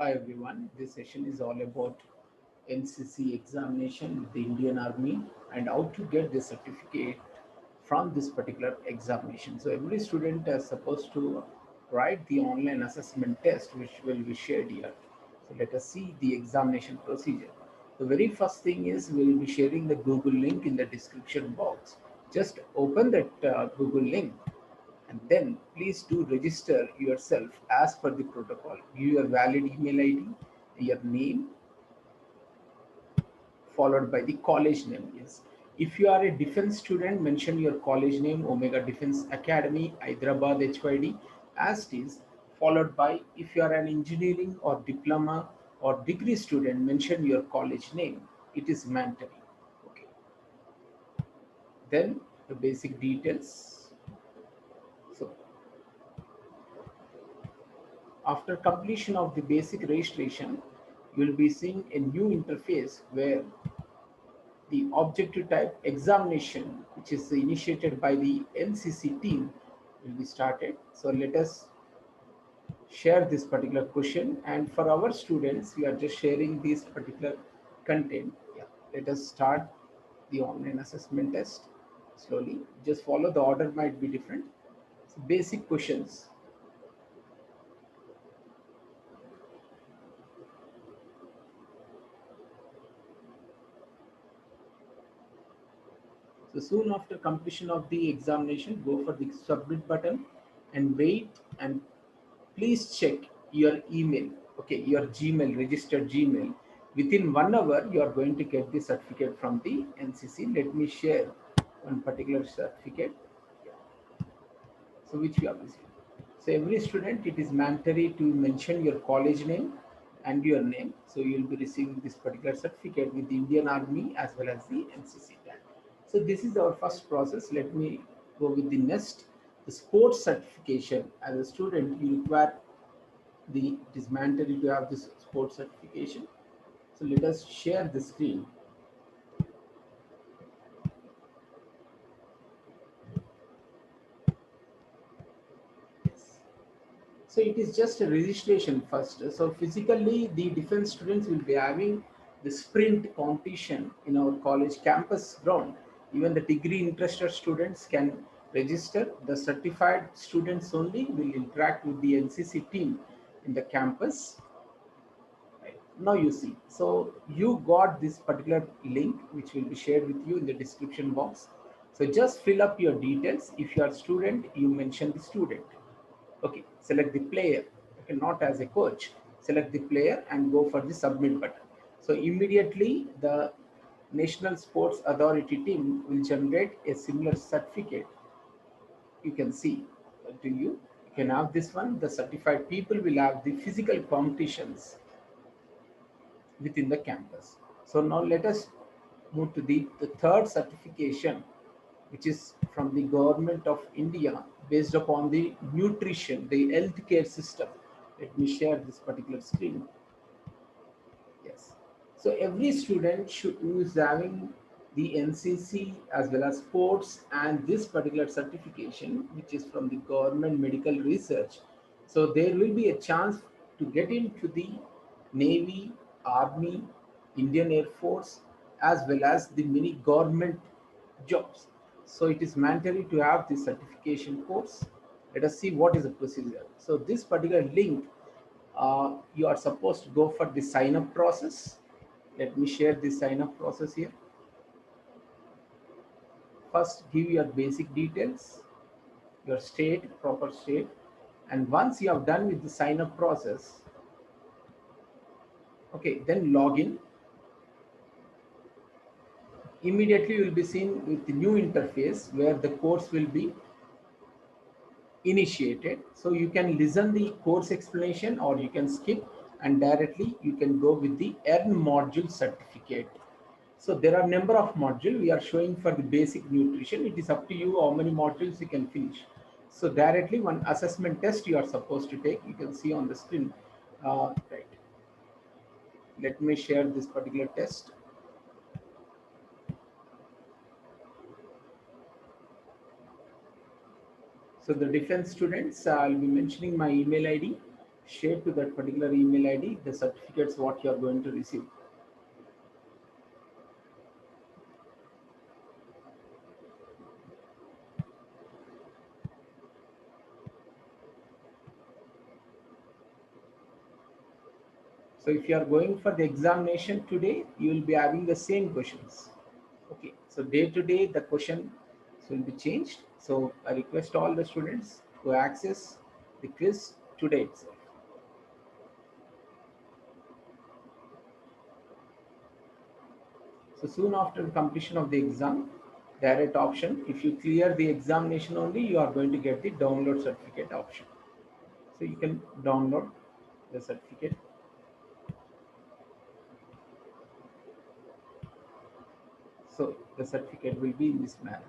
Hi everyone, this session is all about NCC examination with the Indian Army and how to get the certificate from this particular examination. So every student is supposed to write the online assessment test which will be shared here. So let us see the examination procedure. The very first thing is we will be sharing the Google link in the description box. Just open that Google link and then please do register yourself as per the protocol. Give your valid email ID, your name, followed by the college name. Yes. If you are a defense student, mention your college name, Omega Defense Academy, Hyderabad HYD, as it is, followed by if you are an engineering or diploma or degree student, mention your college name. It is mandatory. Okay. Then the basic details. So after completion of the basic registration, you will be seeing a new interface where the objective type examination, which is initiated by the NCC team, will be started. So let us share this particular question. And for our students, we are just sharing this particular content. Yeah. Let us start the online assessment test slowly. Just follow the order might be different. So basic questions. So soon after completion of the examination, go for the submit button and wait and please check your email, okay, your Gmail, registered Gmail. Within 1 hour, you are going to get the certificate from the NCC. Let me share one particular certificate. So which we have received. So every student, it is mandatory to mention your college name and your name. So you will be receiving this particular certificate with the Indian Army as well as the NCC tag. So this is our first process. Let me go with the next. The sports certification. As a student, you require it is mandatory to have this sports certification. So let us share the screen. Yes. So it is just a registration first. So physically, the defense students will be having the sprint competition in our college campus ground. Even the degree interested students can register. The certified students only will interact with the NCC team in the campus. Right. Now you see. So you got this particular link which will be shared with you in the description box. So just fill up your details. If you are student, you mention the student. Okay, select the player. Okay, not as a coach. Select the player and go for the submit button. So immediately the National Sports Authority team will generate a similar certificate. You can see to you. You can have this one. The certified people will have the physical competitions within the campus. So now let us move to the third certification, which is from the government of India based upon the nutrition, the healthcare system. Let me share this particular screen. Yes. So every student who is having the NCC as well as sports and this particular certification, which is from the government medical research, so there will be a chance to get into the Navy, Army, Indian Air Force, as well as the many government jobs. So it is mandatory to have this certification course. Let us see what is the procedure. So this particular link, you are supposed to go for the sign up process. Let me share the sign up process here. First, give your basic details, your state, proper state, and once you have done with the sign up process, okay, then log in. Immediately, you will be seen with the new interface where the course will be initiated. So you can listen the course explanation or you can skip and directly you can go with the earn module certificate. So there are number of modules we are showing for the basic nutrition. It is up to you how many modules you can finish. So directly one assessment test you are supposed to take. You can see on the screen. Right. Let me share this particular test. So the defense students, I'll be mentioning my email ID. share to that particular email ID the certificates what you are going to receive. So if you are going for the examination today, you will be having the same questions. Okay, so day to day the question will be changed. So I request all the students to access the quiz today itself. So soon after the completion of the exam, direct option, if you clear the examination only, you are going to get the download certificate option. So you can download the certificate. So the certificate will be in this manner.